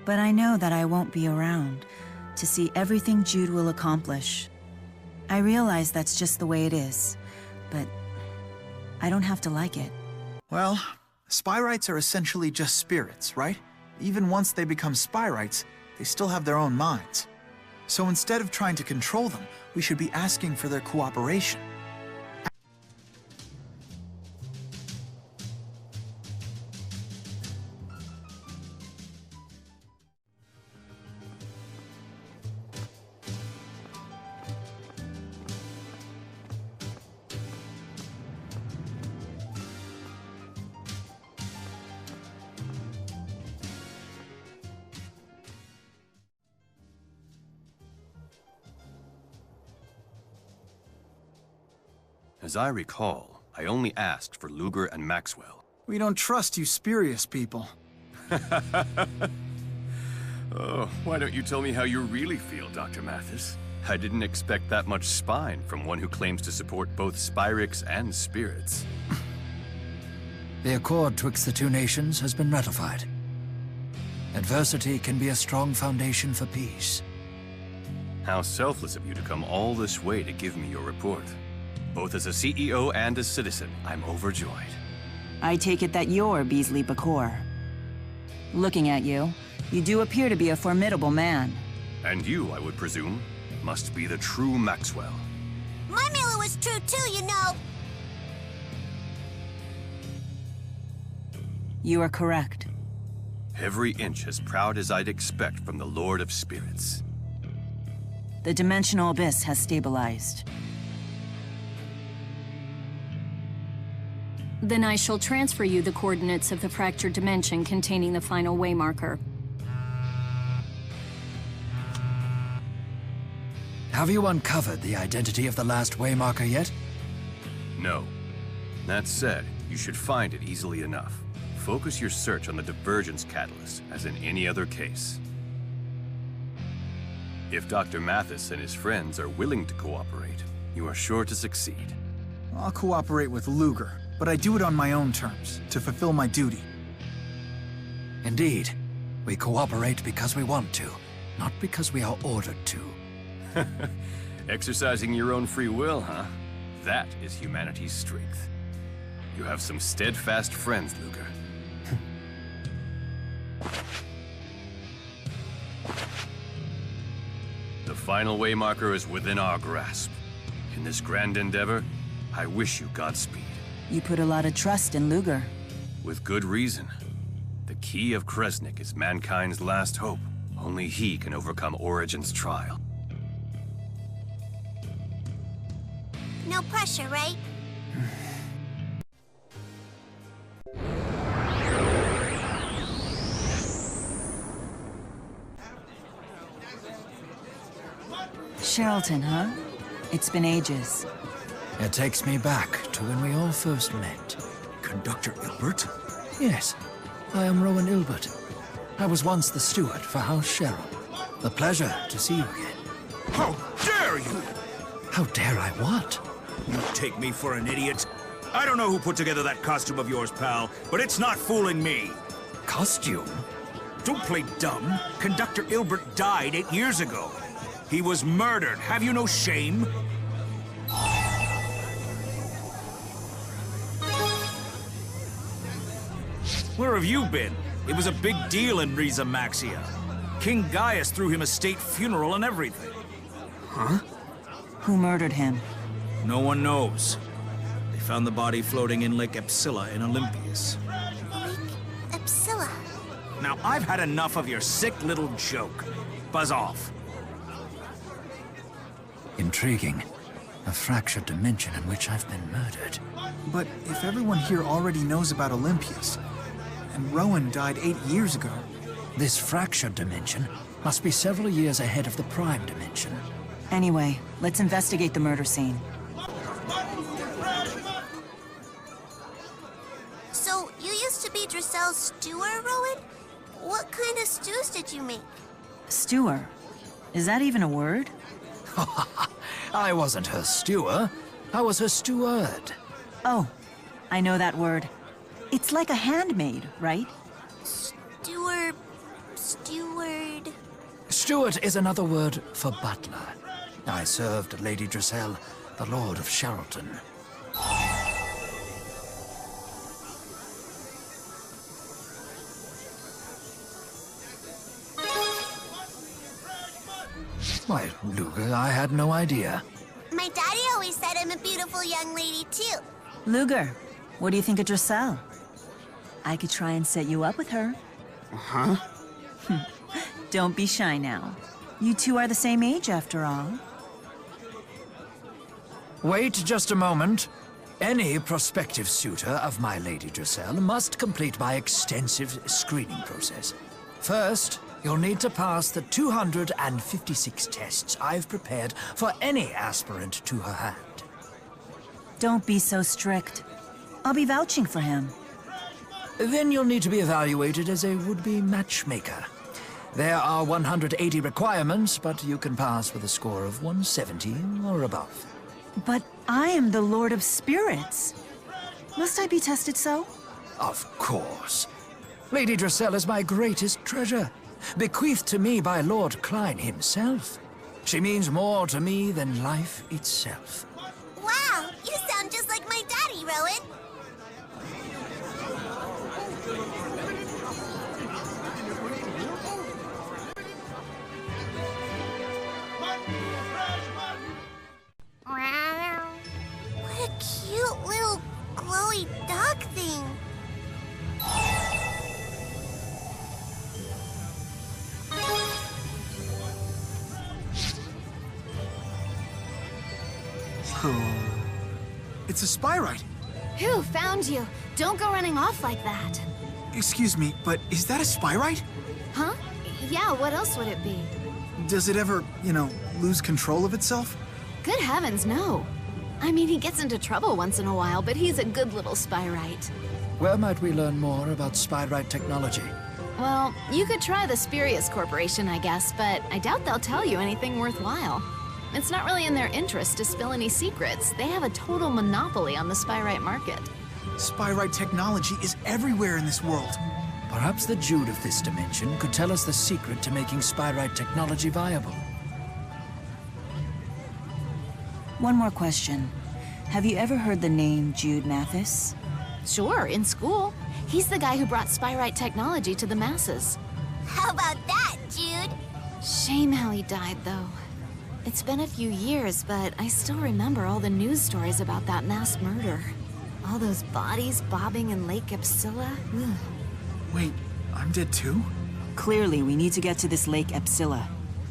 But I know that I won't be around to see everything Jude will accomplish. I realize that's just the way it is, but I don't have to like it. Well, Spyrites are essentially just spirits, right? Even once they become Spyrites, they still have their own minds. So instead of trying to control them, we should be asking for their cooperation. As I recall, I only asked for Luger and Maxwell. We don't trust you spurious people. Oh, why don't you tell me how you really feel, Dr. Mathis? I didn't expect that much spine from one who claims to support both Spyrix and spirits. The accord twixt the two nations has been ratified. Adversity can be a strong foundation for peace. How selfless of you to come all this way to give me your report. Both as a CEO and a citizen, I'm overjoyed. I take it that you're Beasley Bakor. Looking at you, you do appear to be a formidable man. And you, I would presume, must be the true Maxwell. My Miller was true too, you know. You are correct. Every inch as proud as I'd expect from the Lord of Spirits. The dimensional abyss has stabilized. Then I shall transfer you the coordinates of the fractured dimension containing the final waymarker. Have you uncovered the identity of the last waymarker yet? No. That said, you should find it easily enough. Focus your search on the divergence catalyst, as in any other case. If Dr. Mathis and his friends are willing to cooperate, you are sure to succeed. I'll cooperate with Luger, but I do it on my own terms, to fulfill my duty. Indeed. We cooperate because we want to, not because we are ordered to. Exercising your own free will, huh? That is humanity's strength. You have some steadfast friends, Luger. The final waymarker is within our grasp. In this grand endeavor, I wish you Godspeed. You put a lot of trust in Luger. With good reason. The key of Kresnik is mankind's last hope. Only he can overcome Origin's trial. No pressure, right? Charlton, huh? It's been ages. It takes me back to when we all first met. Conductor Ilbert? Yes, I am Rowan Ilbert. I was once the steward for House Cheryl. A pleasure to see you again. How dare you! How dare I what? You take me for an idiot? I don't know who put together that costume of yours, pal, but it's not fooling me. Costume? Don't play dumb. Conductor Ilbert died 8 years ago. He was murdered. Have you no shame? Where have you been? It was a big deal in Riza Maxia. King Gaius threw him a state funeral and everything. Huh? Who murdered him? No one knows. They found the body floating in Lake Epsilla in Olympias. Lake Epsilla. Now, I've had enough of your sick little joke. Buzz off. Intriguing. A fractured dimension in which I've been murdered. But if everyone here already knows about Olympias, and Rowan died 8 years ago... This fractured dimension must be several years ahead of the prime dimension. Anyway, let's investigate the murder scene. So, you used to be Drissel's steward, Rowan? What kind of stews did you make? Stewer? Is that even a word? I wasn't her steward. I was her steward. Oh, I know that word. It's like a handmaid, right? Steward. Steward is another word for butler. I served Lady Drissel, the Lord of Charlton. Why, Luger, I had no idea. My daddy always said I'm a beautiful young lady, too. Luger, what do you think of Drissel? I could try and set you up with her. Huh? Don't be shy now. You two are the same age, after all. Wait just a moment. Any prospective suitor of my Lady Drissel must complete my extensive screening process. First, you'll need to pass the 256 tests I've prepared for any aspirant to her hand. Don't be so strict. I'll be vouching for him. Then you'll need to be evaluated as a would-be matchmaker. There are 180 requirements, but you can pass with a score of 170 or above. But I am the Lord of Spirits. Must I be tested so? Of course. Lady Drissel is my greatest treasure, bequeathed to me by Lord Klein himself. She means more to me than life itself. Wow, you sound just like my daddy, Rowan. What a cute little glowy dog thing. It's a spyrite. Who found you? Don't go running off like that. Excuse me, but is that a spyrite? Huh? Yeah, what else would it be? Does it ever, lose control of itself? Good heavens, no. I mean, he gets into trouble once in a while, but he's a good little spyrite. Where might we learn more about spyrite technology? Well, you could try the Spurious Corporation, I guess, but I doubt they'll tell you anything worthwhile. It's not really in their interest to spill any secrets. They have a total monopoly on the spyrite market. Spyrite technology is everywhere in this world. Perhaps the Jude of this dimension could tell us the secret to making spyrite technology viable. One more question. Have you ever heard the name Jude Mathis? Sure, in school. He's the guy who brought spyrite technology to the masses. How about that, Jude? Shame how he died, though. It's been a few years, but I still remember all the news stories about that mass murder. All those bodies bobbing in Lake Xillia. Ugh. Wait, I'm dead too? Clearly, we need to get to this Lake Xillia.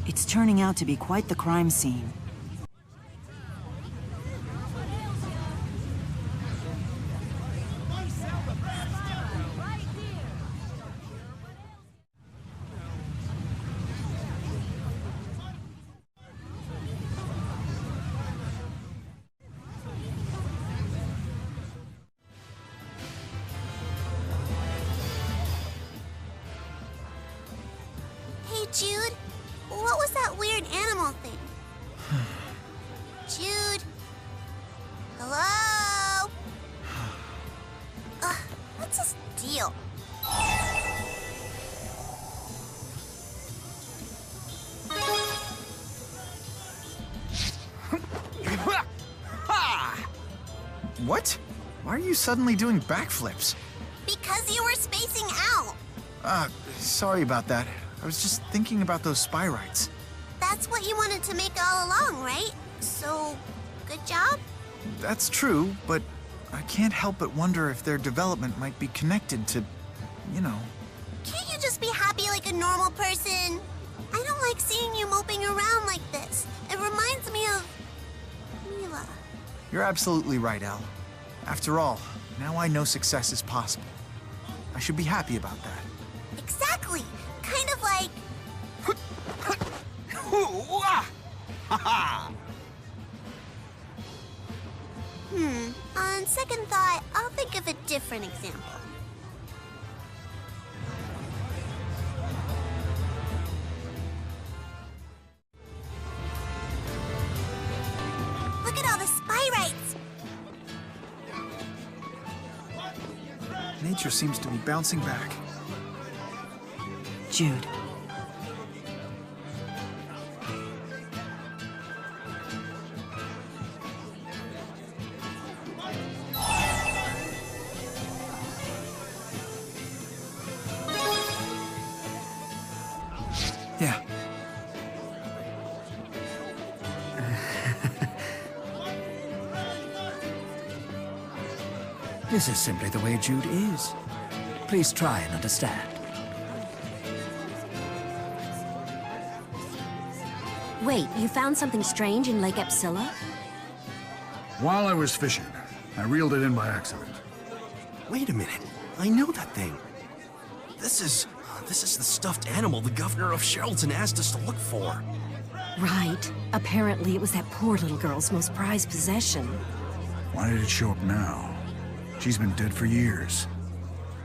It's turning out to be quite the crime scene. Jude, what was that weird animal thing? Jude? Hello? What's his deal? What? Why are you suddenly doing backflips? Because you were spacing out. Sorry about that. I was just thinking about those spyrites. That's what you wanted to make all along, right? So, good job? That's true, but I can't help but wonder if their development might be connected to, Can't you just be happy like a normal person? I don't like seeing you moping around like this. It reminds me of Mila. You're absolutely right, Elle. After all, now I know success is possible. I should be happy about that. Exactly! Kind of like... On second thought, I'll think of a different example. Look at all the spyrites! Nature seems to be bouncing back. Jude, This is simply the way Jude is. Please try and understand. Wait, you found something strange in Lake Xillia? While I was fishing, I reeled it in by accident. Wait a minute. I know that thing. This is the stuffed animal the governor of Sheraldton asked us to look for. Right. Apparently it was that poor little girl's most prized possession. Why did it show up now? She's been dead for years.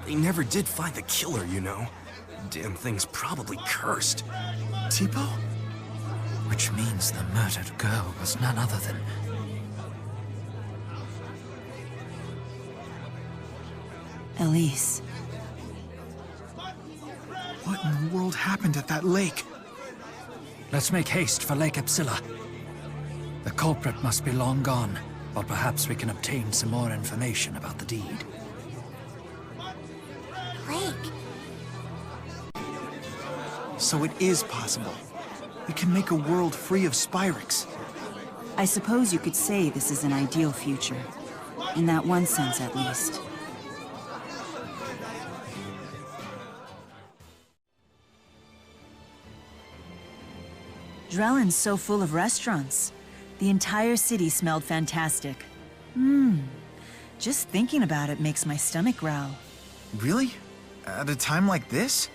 They never did find the killer, you know. Damn thing's probably cursed. Tipo? Which means the murdered girl was none other than... Elise. What in the world happened at that lake? Let's make haste for Lake Xillia. The culprit must be long gone, but perhaps we can obtain some more information about the deed. Lake. So it is possible. We can make a world free of Spyrix. I suppose you could say this is an ideal future. In that one sense, at least. Drellin's so full of restaurants. The entire city smelled fantastic. Just thinking about it makes my stomach growl. Really? At a time like this?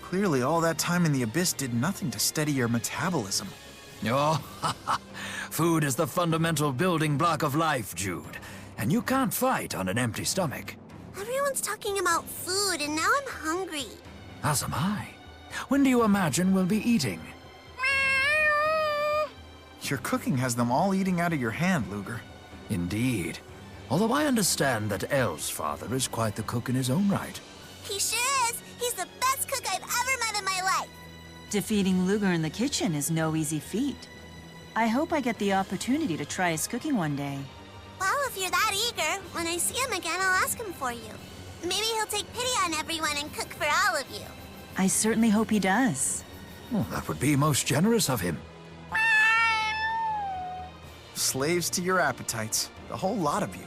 Clearly all that time in the Abyss did nothing to steady your metabolism. Oh, food is the fundamental building block of life, Jude. And you can't fight on an empty stomach. Everyone's talking about food, and now I'm hungry. As am I. When do you imagine we'll be eating? Your cooking has them all eating out of your hand, Luger. Indeed. Although I understand that Elle's father is quite the cook in his own right. He sure is. He's the best cook I've ever met in my life. Defeating Luger in the kitchen is no easy feat. I hope I get the opportunity to try his cooking one day. Well, if you're that eager, when I see him again, I'll ask him for you. Maybe he'll take pity on everyone and cook for all of you. I certainly hope he does. Well, that would be most generous of him. Slaves to your appetites. The whole lot of you.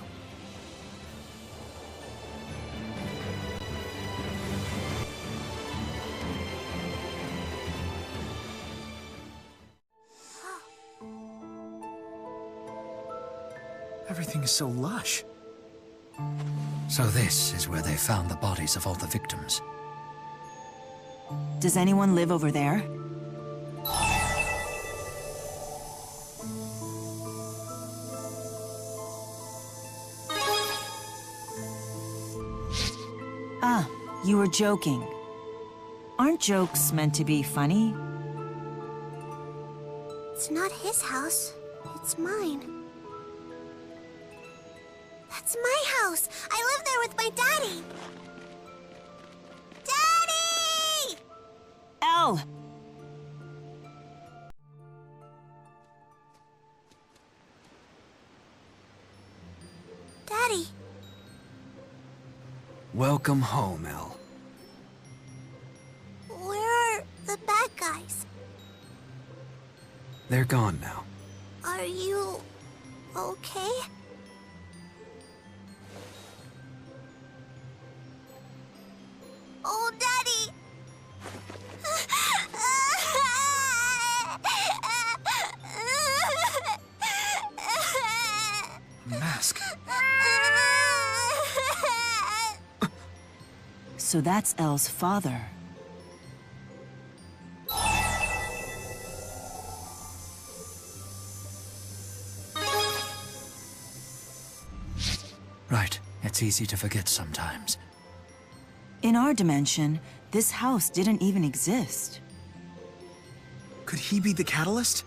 Everything is so lush. So this is where they found the bodies of all the victims. Does anyone live over there? Ah, you were joking. Aren't jokes meant to be funny? It's not his house. It's mine. That's my house. I live there with my daddy. Daddy! Elle! Daddy. Welcome home, Elle. Where are the bad guys? They're gone now. Are you okay? Oh, Daddy! Mask. So that's Elle's father. Right, it's easy to forget sometimes. In our dimension, this house didn't even exist. Could he be the catalyst?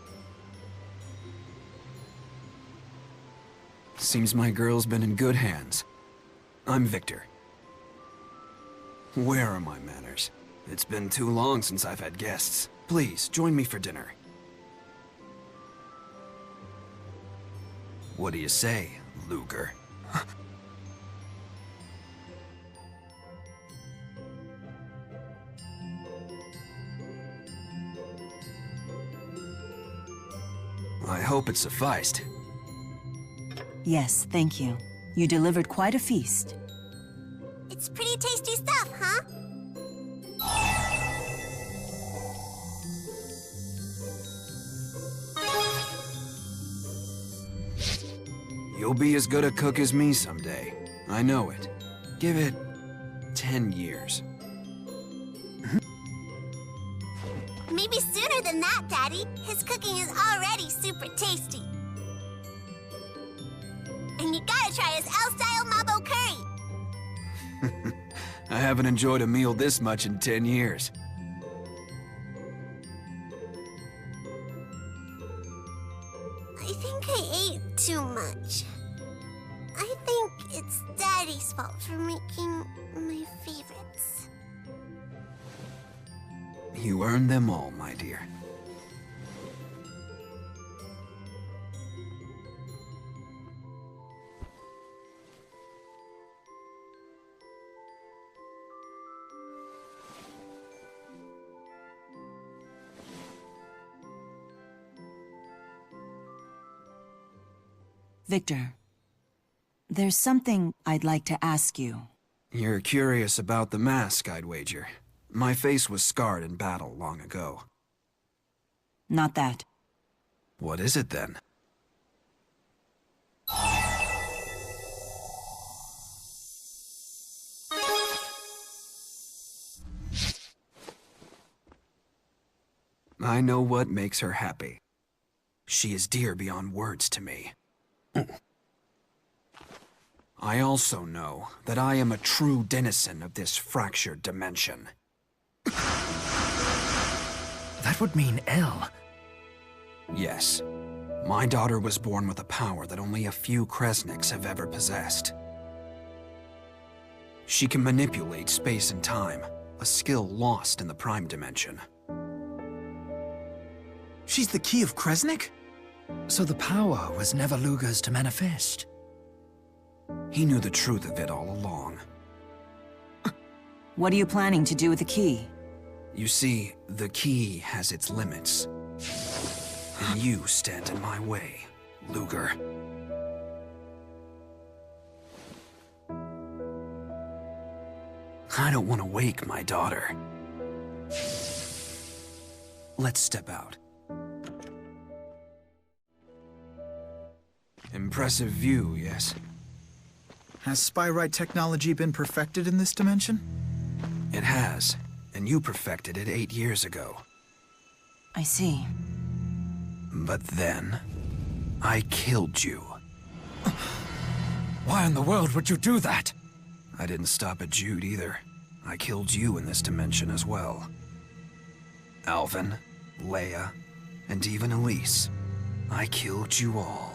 Seems my girl's been in good hands. I'm Victor. Where are my manners? It's been too long since I've had guests. Please, join me for dinner. What do you say, Luger? I hope it sufficed. Yes, thank you. You delivered quite a feast. It's pretty tasty stuff, huh? You'll be as good a cook as me someday. I know it. Give it 10 years. Maybe sooner than that, Daddy. His cooking is already super tasty. And you gotta try his L-style Mabo curry. I haven't enjoyed a meal this much in 10 years. I think I ate too much. I think it's Daddy's fault for making my favorites. You earned them all, my dear. Victor, there's something I'd like to ask you. You're curious about the mask, I'd wager. My face was scarred in battle long ago. Not that. What is it then? I know what makes her happy. She is dear beyond words to me. I also know that I am a true denizen of this fractured dimension. That would mean L. Yes. My daughter was born with a power that only a few Kresniks have ever possessed. She can manipulate space and time, a skill lost in the Prime Dimension. She's the key of Kresnik? So the power was never Luger's to manifest. He knew the truth of it all along. What are you planning to do with the key? You see, the key has its limits. And you stand in my way, Luger. I don't want to wake my daughter. Let's step out. Impressive view, yes? Has Spyrite technology been perfected in this dimension? It has, and you perfected it 8 years ago. I see. But then, I killed you. Why in the world would you do that? I didn't stop at Jude either. I killed you in this dimension as well. Alvin, Leia, and even Elise. I killed you all.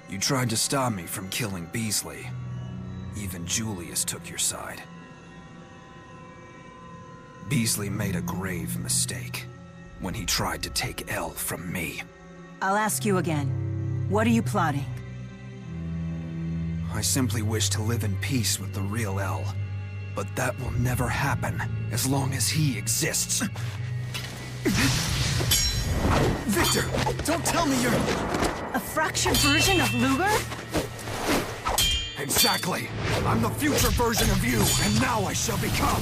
You tried to stop me from killing Beasley. Even Julius took your side. Beasley made a grave mistake when he tried to take Elle from me. I'll ask you again. What are you plotting? I simply wish to live in peace with the real Elle. But that will never happen as long as he exists. Victor, don't tell me you're... A fractured version of Luger? Exactly. I'm the future version of you, and now I shall become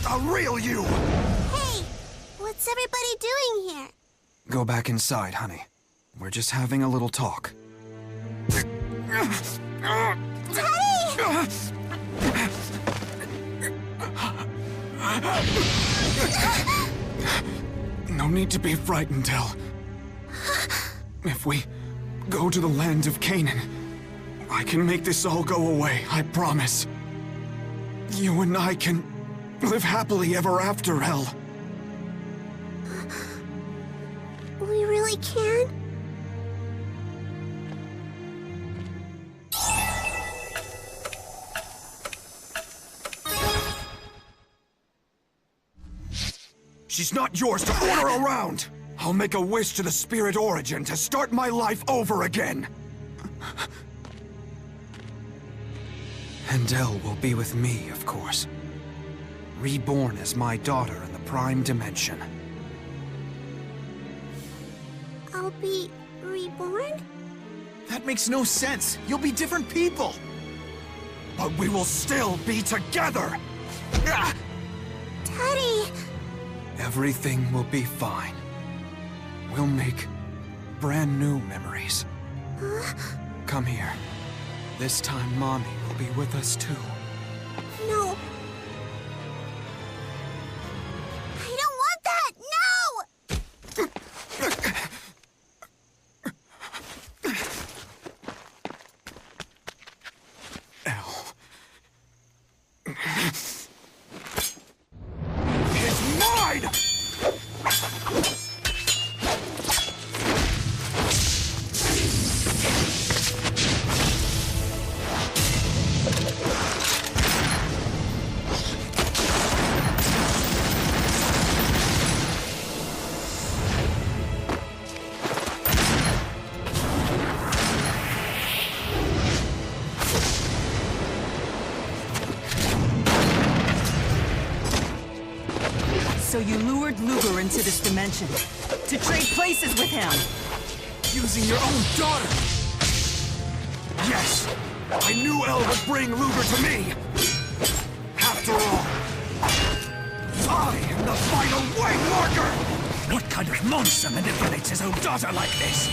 a real you. Hey, what's everybody doing here? Go back inside, honey. We're just having a little talk. No need to be frightened, Elle. If we go to the land of Canaan, I can make this all go away, I promise. You and I can live happily ever after, Elle. We really can? She's not yours to order around! I'll make a wish to the Spirit Origin to start my life over again! And Elle will be with me, of course. Reborn as my daughter in the Prime Dimension. I'll be reborn? That makes no sense. You'll be different people. But we will still be together! Daddy! Everything will be fine. We'll make brand new memories. Come here. This time, Mommy will be with us too. No. I don't want that! No! It's mine! So you lured Luger into this dimension, to trade places with him! Using your own daughter! Yes! I knew Elle would bring Luger to me! After all, I am the final waymarker! What kind of monster manipulates his own daughter like this?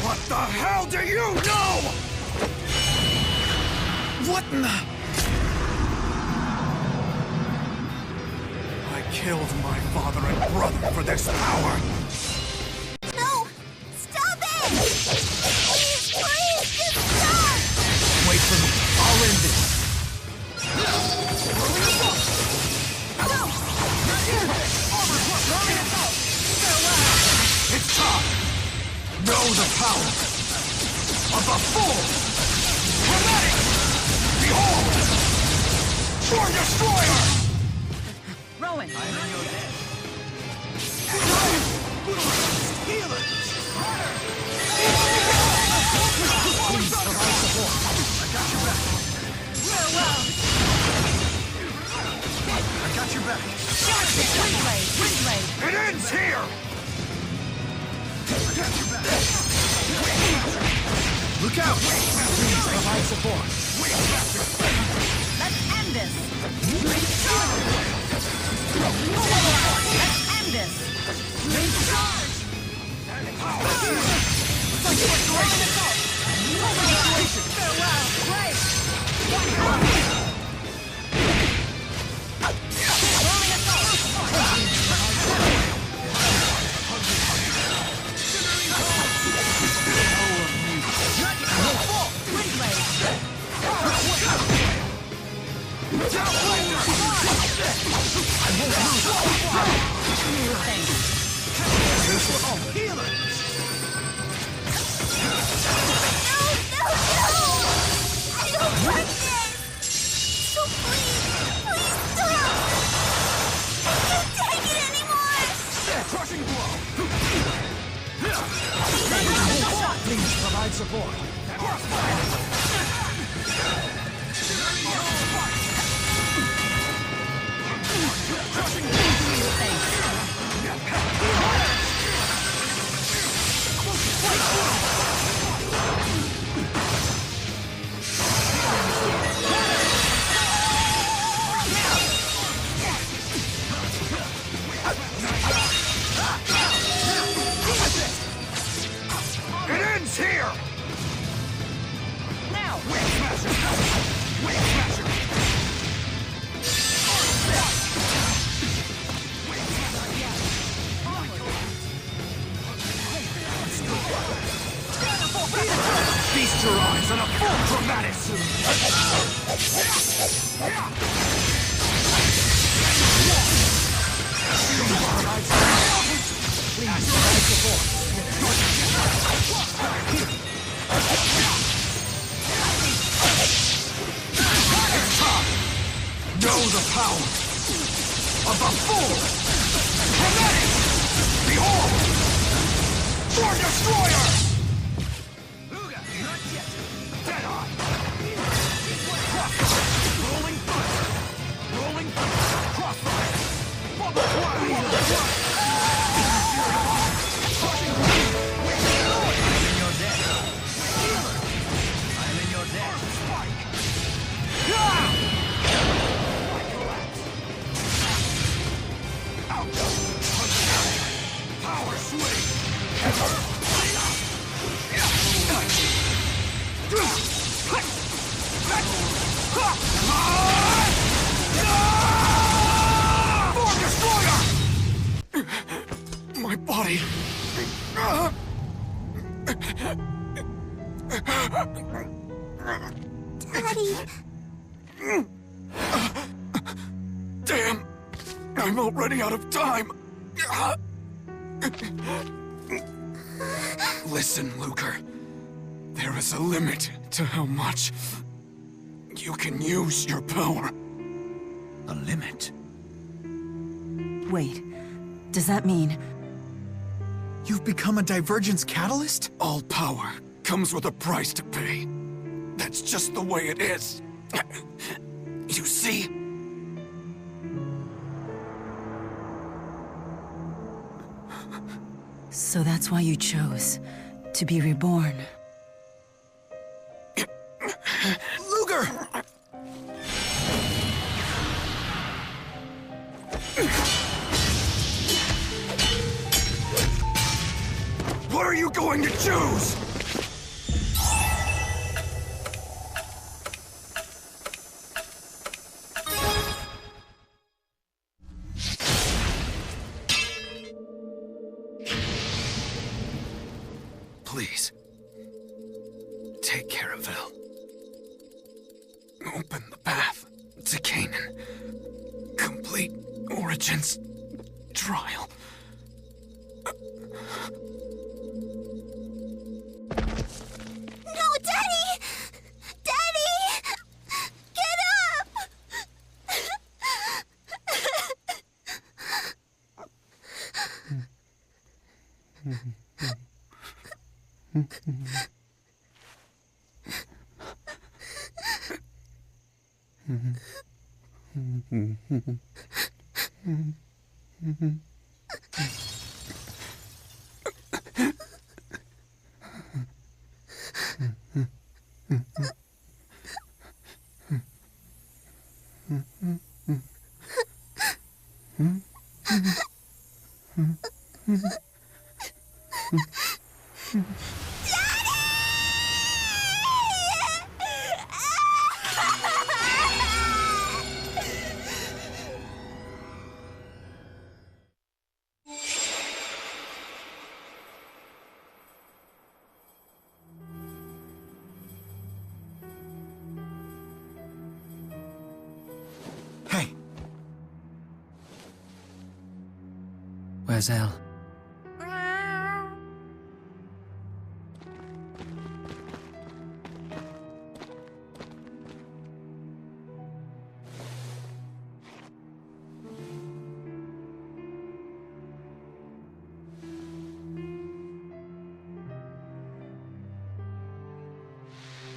What the hell do you know?! What in the... I killed my father and brother for this power! No! Stop it! Please, please, just stop! Wait for me. I'll end this. It's time! Know the power of the full Hermetic! Behold! Born Destroyer! Rowan! Please provide support. I got your back. I got your back. Windblade! It ends here! I got your back. Look out! Please provide support. Let's end this! Let's end this! It's like you were throwing us off! Farewell! Right! Throwing us off! Windblade! Please provide support. It ends here! Now! Feast your eyes on a full dramatic Know the power of the full Hermetic! Behold! Born Destroyer! Dead-eye! Rolling thunder! Rolling thunder! Crossfire! Bubble fly! My body. Daddy. Damn! I'm already out of time! Listen, Luger. There is a limit to how much you can use your power. A limit? Wait, does that mean... You've become a divergence catalyst? All power comes with a price to pay. That's just the way it is. You see? So that's why you chose to be reborn. Luger! What are you going to choose? Please, take care of Elle. Open the path to Canaan. Complete Origin's trial. No, Daddy! Daddy! Get Hey, Where's Elle?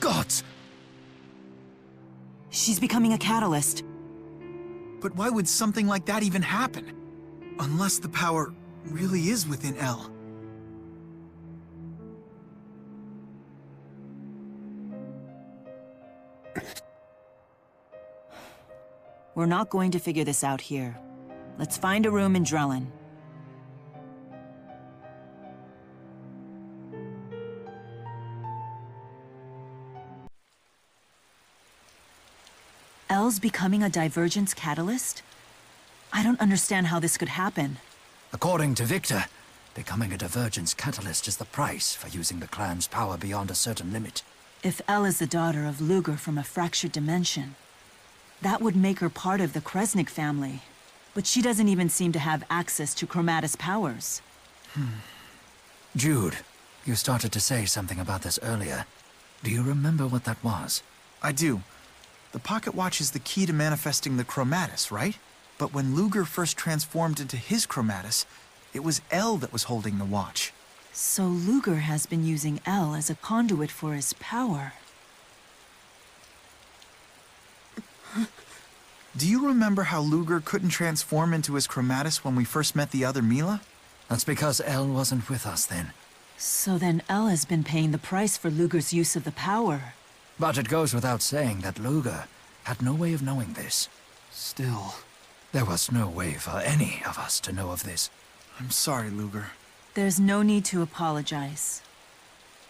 gods! She's becoming a catalyst. But why would something like that even happen? Unless the power really is within Elle. We're not going to figure this out here. Let's find a room in Drellin. Elle's becoming a divergence catalyst? I don't understand how this could happen. According to Victor, becoming a divergence catalyst is the price for using the clan's power beyond a certain limit. If Elle is the daughter of Luger from a fractured dimension, that would make her part of the Kresnik family. But she doesn't even seem to have access to Chromatus powers. Jude, you started to say something about this earlier. Do you remember what that was? I do. The pocket watch is the key to manifesting the Chromatus, right? But when Luger first transformed into his Chromatus, it was Elle that was holding the watch. So Luger has been using Elle as a conduit for his power. Do you remember how Luger couldn't transform into his Chromatus when we first met the other Mila? That's because Elle wasn't with us then. So then Elle has been paying the price for Luger's use of the power. But it goes without saying that Luger had no way of knowing this. Still... There was no way for any of us to know of this. I'm sorry, Luger. There's no need to apologize.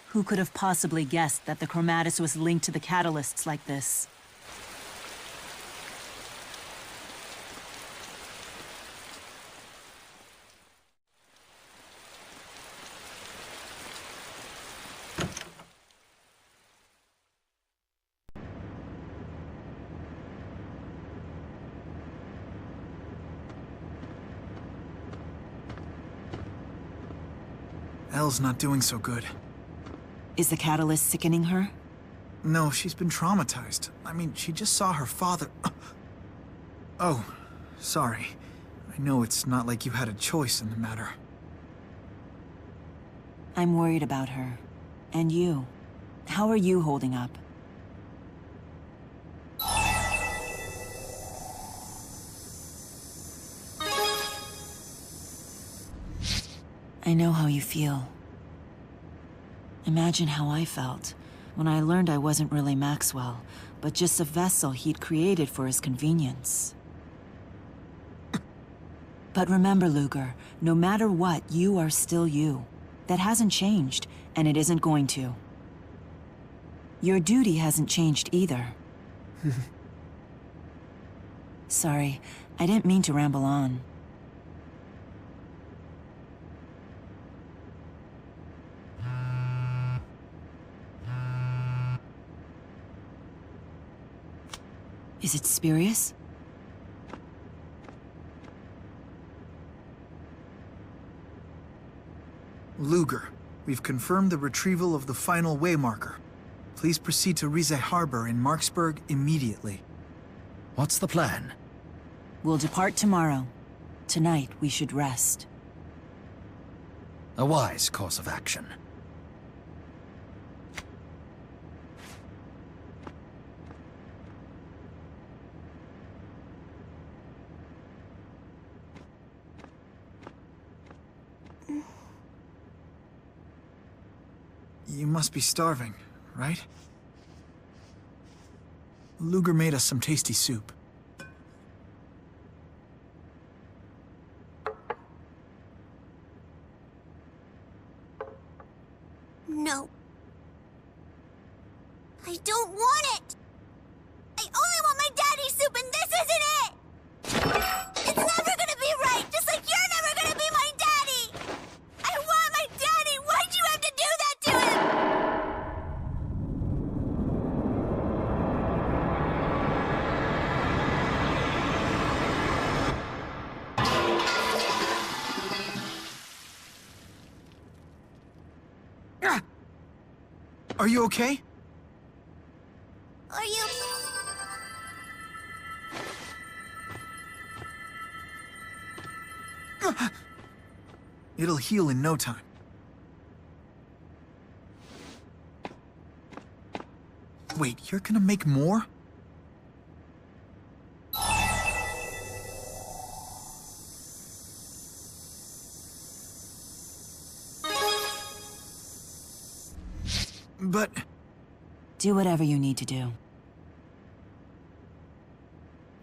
Who could have possibly guessed that the Chromatus was linked to the catalysts like this? Elle's not doing so good. Is the catalyst sickening her? No, she's been traumatized. I mean, she just saw her father... Oh, sorry. I know it's not like you had a choice in the matter. I'm worried about her. And you. How are you holding up? I know how you feel. Imagine how I felt when I learned I wasn't really Maxwell, but just a vessel he'd created for his convenience. But remember, Luger, no matter what, you are still you. That hasn't changed, and it isn't going to. Your duty hasn't changed either. Sorry, I didn't mean to ramble on. Is it Spurious? Luger, we've confirmed the retrieval of the final waymarker. Please proceed to Rize Harbor in Marksburg immediately. What's the plan? We'll depart tomorrow. Tonight, we should rest. A wise course of action. You must be starving, right? Luger made us some tasty soup. No. I don't want it! I only want my daddy's soup and this isn't it! It's never gonna be right, just like you're never gonna be my daddy! I want my daddy! Why'd you have to do that to him? Are you okay? Are you... It'll heal in no time. Wait, you're gonna make more? But... Do whatever you need to do.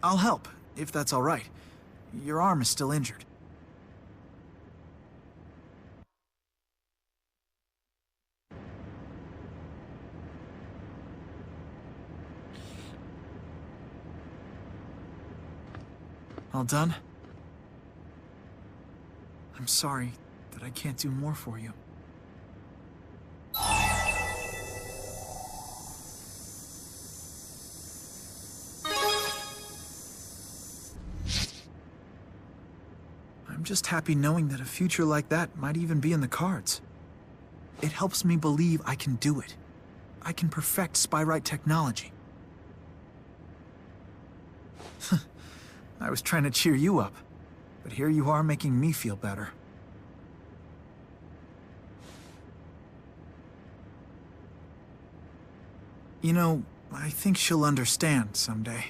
I'll help, if that's all right. Your arm is still injured. All done? I'm sorry that I can't do more for you. I'm just happy knowing that a future like that might even be in the cards. It helps me believe I can do it. I can perfect Spyrite technology. I was trying to cheer you up, but here you are making me feel better. You know, I think she'll understand someday.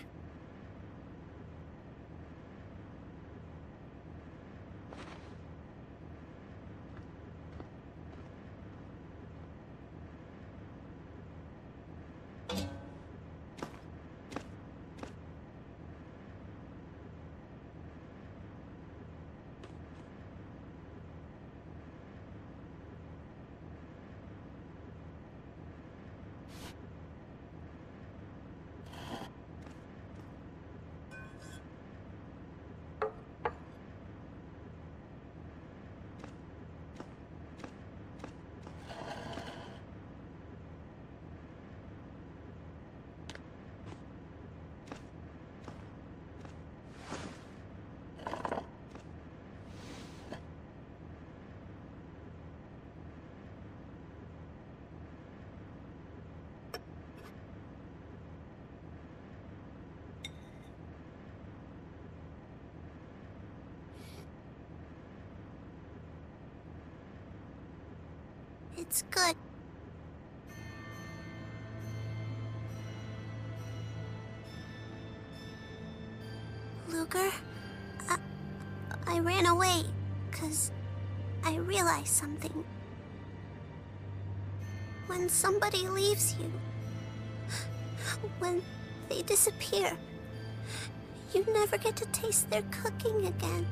It's good. Luger, I ran away, 'cause I realized something. When somebody leaves you, when they disappear, you never get to taste their cooking again.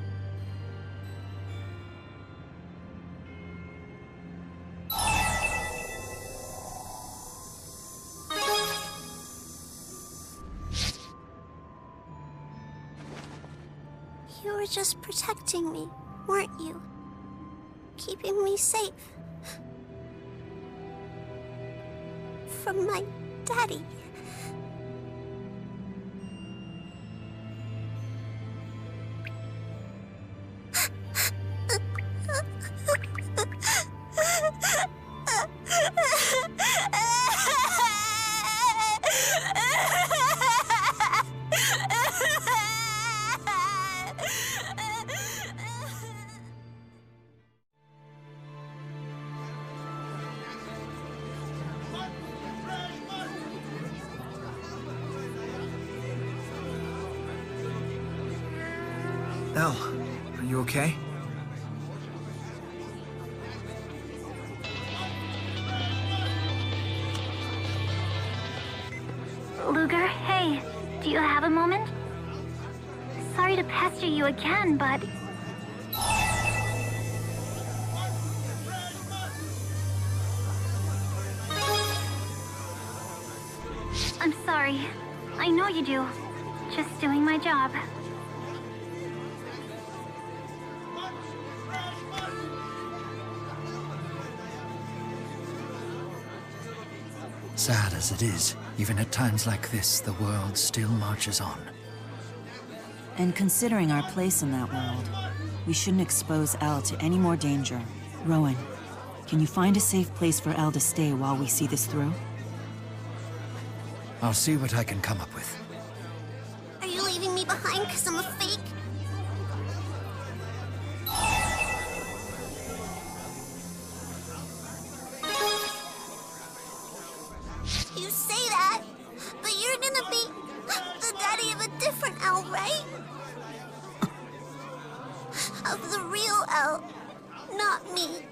You were just protecting me, weren't you? Keeping me safe. From my daddy. Elle, are you okay? Luger, hey, do you have a moment? Sorry to pester you again, but... I'm sorry. I know you do. Just doing my job. Sad as it is, even at times like this, the world still marches on. And considering our place in that world, we shouldn't expose Elle to any more danger. Rowan, can you find a safe place for Elle to stay while we see this through? I'll see what I can come up with. Are you leaving me behind because I'm a fake? You say that, but you're gonna be the daddy of a different Elle, right? Of the real Elle, not me.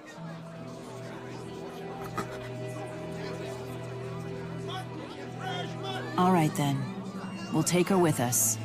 All right then. We'll take her with us.